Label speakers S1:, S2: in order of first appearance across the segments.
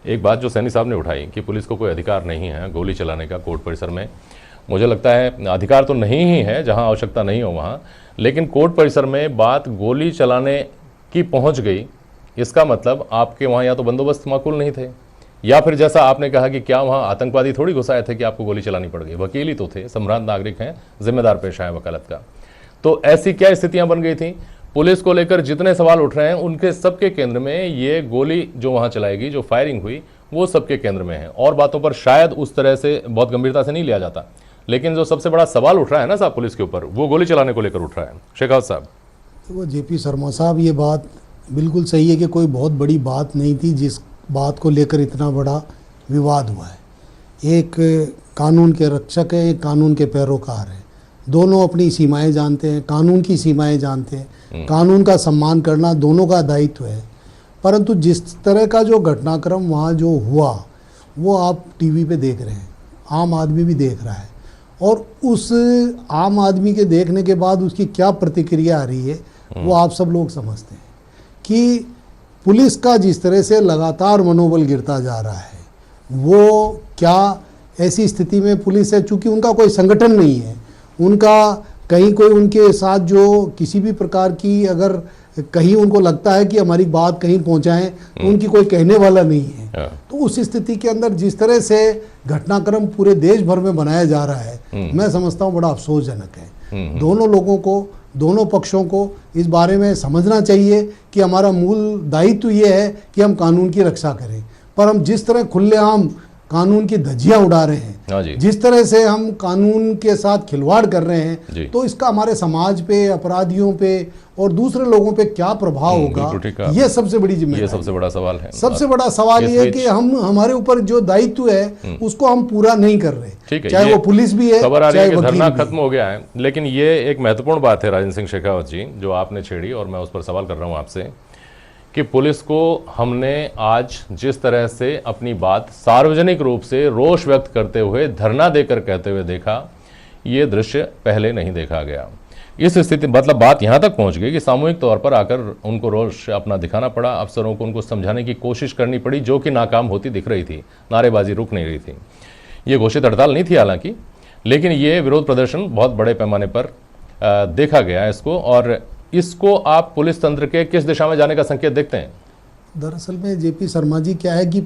S1: एक बात जो सैनी साहब ने उठाई कि पुलिस को कोई अधिकार नहीं है गोली चलाने का कोर्ट परिसर में, मुझे लगता है अधिकार तो नहीं ही है, जहां आवश्यकता नहीं हो वहां, लेकिन कोर्ट परिसर में बात गोली चलाने की पहुंच गई, इसका मतलब आपके वहां या तो बंदोबस्त माकूल नहीं थे, या फिर जैसा आपने कहा कि क्या वहां आतंकवादी थोड़ी घुसाए थे कि आपको गोली चलानी पड़ गई। वकील ही तो थे, सम्रांत नागरिक हैं, जिम्मेदार पेशा है वकालत का। तो ऐसी क्या स्थितियां बन गई थी? पुलिस को लेकर जितने सवाल उठ रहे हैं उनके सबके केंद्र में ये गोली जो वहां चलाएगी, जो फायरिंग हुई, वो सबके केंद्र में है। और बातों पर शायद उस तरह से बहुत गंभीरता से नहीं लिया जाता, लेकिन जो सबसे बड़ा सवाल उठ रहा है ना साहब पुलिस के ऊपर, वो गोली चलाने को लेकर उठ रहा है। शेखावत साहब।
S2: वो जेपी शर्मा साहब, ये बात बिल्कुल सही है कि कोई बहुत बड़ी बात नहीं थी जिस बात को लेकर इतना बड़ा विवाद हुआ है। एक कानून के रक्षक है, एक कानून के पैरोकार है, दोनों अपनी सीमाएं जानते हैं, कानून की सीमाएं जानते हैं, कानून का सम्मान करना दोनों का दायित्व है। परंतु जिस तरह का जो घटनाक्रम वहाँ जो हुआ वो आप टीवी पे देख रहे हैं, आम आदमी भी देख रहा है, और उस आम आदमी के देखने के बाद उसकी क्या प्रतिक्रिया आ रही है वो आप सब लोग समझते हैं कि पुलिस का जिस तरह से लगातार मनोबल गिरता जा रहा है, वो क्या ऐसी स्थिति में पुलिस है, चूँकि उनका कोई संगठन नहीं है, उनका कहीं कोई उनके साथ जो किसी भी प्रकार की अगर कहीं उनको लगता है कि हमारी बात कहीं पहुंचाएं तो उनकी कोई कहने वाला नहीं है। तो उस स्थिति के अंदर जिस तरह से घटनाक्रम पूरे देश भर में बनाया जा रहा है, मैं समझता हूं बड़ा अफसोसजनक है। दोनों लोगों को, दोनों पक्षों को इस बारे में समझना चाहिए कि हमारा मूल दायित्व ये है कि हम कानून की रक्षा करें, पर हम जिस तरह खुलेआम कानून की धज्जियां उड़ा रहे हैं, जिस तरह से हम कानून के साथ खिलवाड़ कर रहे हैं, तो इसका हमारे समाज पे, अपराधियों पे और दूसरे लोगों पे क्या प्रभाव होगा, ये सबसे बड़ी जिम्मेदारी, ये
S1: सबसे बड़ा सवाल है।
S2: सबसे बड़ा सवाल ये है कि हम, हमारे ऊपर जो दायित्व है उसको हम पूरा नहीं कर रहे, चाहे वो पुलिस भी है, चाहे वकील भी।
S1: धरना खत्म हो गया है, लेकिन ये एक महत्वपूर्ण बात है राजेंद्र सिंह शेखावत जी जो आपने छेड़ी, और मैं उस पर सवाल कर रहा हूँ आपसे कि पुलिस को हमने आज जिस तरह से अपनी बात सार्वजनिक रूप से रोष व्यक्त करते हुए, धरना देकर कहते हुए देखा, ये दृश्य पहले नहीं देखा गया। इस स्थिति मतलब बात यहां तक पहुंच गई कि सामूहिक तौर पर आकर उनको रोष अपना दिखाना पड़ा, अफसरों को उनको समझाने की कोशिश करनी पड़ी, जो कि नाकाम होती दिख रही थी, नारेबाजी रुक नहीं रही थी। ये घोषित हड़ताल नहीं थी हालांकि, लेकिन ये विरोध प्रदर्शन बहुत बड़े पैमाने पर देखा गया इसको। और इसको आप पुलिस तंत्र के किस दिशा में जाने का संकेत देखते हैं?
S2: दरअसल में जेपी शर्मा जी, क्या है कि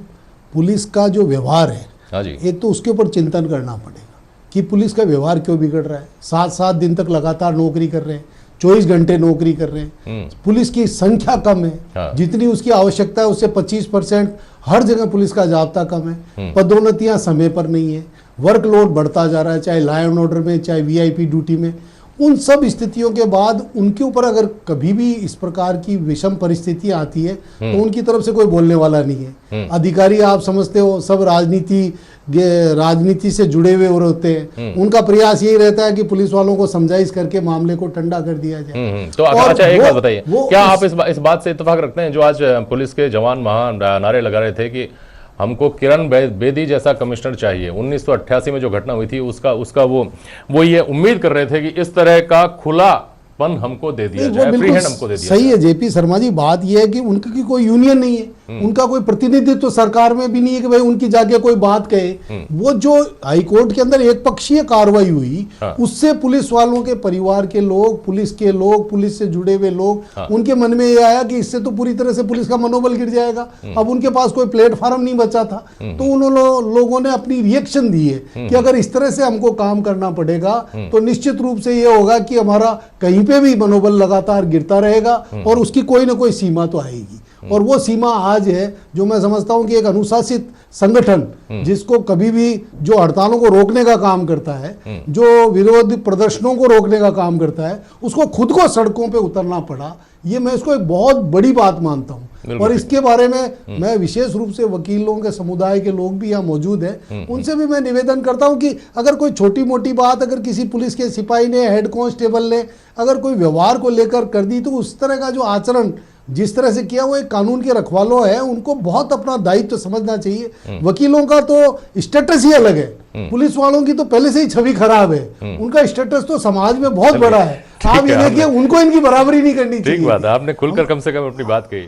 S2: पुलिस का जो व्यवहार है,
S1: हाँ जी,
S2: एक तो उसके ऊपर चिंतन करना पड़ेगा कि पुलिस का व्यवहार क्यों बिगड़ रहा है। 7-7 दिन तक लगातार नौकरी कर रहे हैं, 24 घंटे नौकरी कर रहे हैं, पुलिस की संख्या कम है, हाँ। जितनी उसकी आवश्यकता है उससे 25% हर जगह पुलिस का जाब्ता कम है, पदोन्नतियां समय पर नहीं है, वर्कलोड बढ़ता जा रहा है, चाहे लॉ एंड ऑर्डर में, चाहे वीआईपी ड्यूटी में। उन सब स्थितियों के बाद उनके ऊपर अगर कभी भी इस प्रकार की विषम परिस्थिति आती है तो उनकी तरफ से कोई बोलने वाला नहीं है। अधिकारी आप समझते हो सब राजनीति से जुड़े हुए होते हैं, उनका प्रयास यही रहता है कि पुलिस वालों को समझाइश करके मामले को ठंडा कर दिया जाए।
S1: तो अच्छा एक बात बताइए, क्या आप इस बात से इत्तेफाक रखते हैं जो आज पुलिस के जवान वहां नारे लगा रहे थे कि हमको किरण बेदी जैसा कमिश्नर चाहिए? 1988 में जो घटना हुई थी उसका वो ये उम्मीद कर रहे थे कि इस तरह का खुलापन हमको दे दिया जाए, फ्री हैंड हमको दे दिया।
S2: सही है जेपी शर्मा जी, बात ये है कि उनकी कोई यूनियन नहीं है, उनका कोई प्रतिनिधित्व तो सरकार में भी नहीं है कि भाई उनकी जाके कोई बात कहे। वो जो हाईकोर्ट के अंदर एक पक्षीय कार्रवाई हुई, उससे पुलिस वालों के परिवार के लोग, पुलिस के लोग, पुलिस से जुड़े हुए लोग, उनके मन में ये आया कि इससे तो पूरी तरह से पुलिस का मनोबल गिर जाएगा। अब उनके पास कोई प्लेटफॉर्म नहीं बचा था, तो उन लोगों ने अपनी रिएक्शन दी है कि अगर इस तरह से हमको काम करना पड़ेगा तो निश्चित रूप से ये होगा कि हमारा कहीं पे भी मनोबल लगातार गिरता रहेगा और उसकी कोई ना कोई सीमा तो आएगी। और वो सीमा आज है जो मैं समझता हूं कि एक अनुशासित संगठन जिसको कभी भी जो हड़तालों को रोकने का काम करता है, जो विरोध प्रदर्शनों को रोकने का काम करता है, उसको खुद को सड़कों पे उतरना पड़ा। ये मैं इसको एक बहुत बड़ी बात मानता हूं। और इसके बारे में मैं विशेष रूप से वकीलों के समुदाय के लोग भी यहाँ मौजूद हैं, उनसे भी मैं निवेदन करता हूं कि अगर कोई छोटी मोटी बात अगर किसी पुलिस के सिपाही ने, हेड कांस्टेबल ने अगर कोई व्यवहार को लेकर कर दी, तो उस तरह का जो आचरण जिस तरह से किया, वो एक कानून के रखवालों है, उनको बहुत अपना दायित्व समझना चाहिए। वकीलों का तो स्टेटस ही अलग है, पुलिस वालों की तो पहले से ही छवि खराब है, उनका स्टेटस तो समाज में बहुत बड़ा है। आप ये देखिए, उनको इनकी बराबरी नहीं करनी चाहिए।
S1: ठीक बात है, आपने खुलकर कम से कम अपनी बात कही।